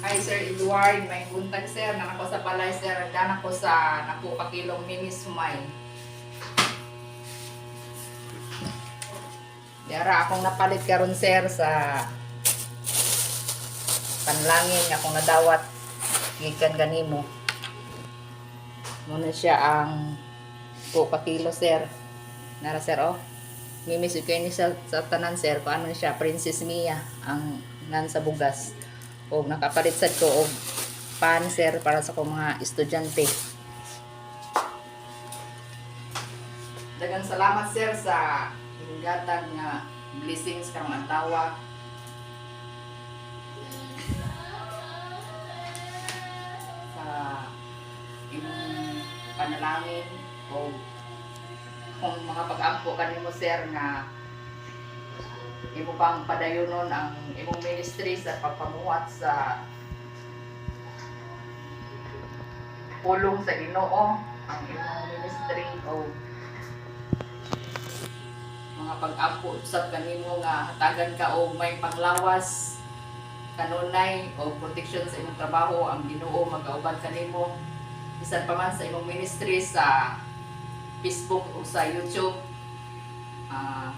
Hi Sir Edward, may buntag sir, nanako sa balay sir, nagdanak ko sa naku kakilong mini sumay. Diyara akong napalit karon sir sa panlangin akong nadawat gikan ganimo. Muna siya ang po kakilo sir. Nara sir oh. Mimis kayo ni sa tanan sir, paano siya Princess Mia ang nan sa bugas. O nakapalit sad ko og pan sir para sa ko mga estudyante. Daghang salamat sir sa gatag nga blessings karong adlaw. Sa imong panalangin o kung mga pag-ampo kanimo sir nga imo pang padayonon ang imong ministry sa pagpamuhat sa pulong sa Ginoo, ang imong ministry o mga pag-ampo usab kanimo nga hatagan ka og may panglawas kanunay o protection sa imong trabaho, ang Ginoo magauban kanimo bisan pa man sa imong ministry sa Facebook o sa YouTube.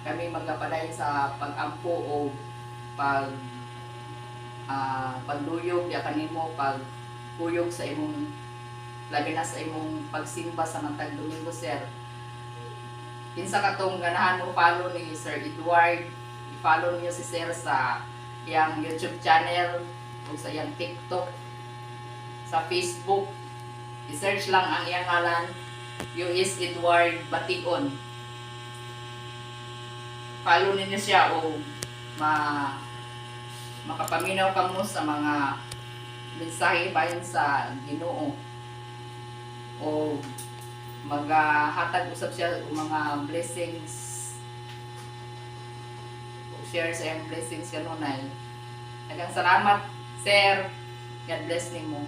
Kami magapadayon sa pag-ampo o pagduyog ya kanimo, pagkuyog sa imong labi na sa imong pagsimba sa matag Domingo sir. Kinsa katong ganahan mo follow ni Sir Edward, i-follow niyo si Sir sa iyang YouTube channel o sa iyang TikTok, sa Facebook. I-search lang ang iyang ngalan, US Edward Bation. Follow ninyo siya o makapaminaw ka mo sa mga mensahe bayan sa Ginoo o maghatag usab siya og mga blessings o share sa iyang blessings kanunay. Daghang salamat sir, God bless nimo.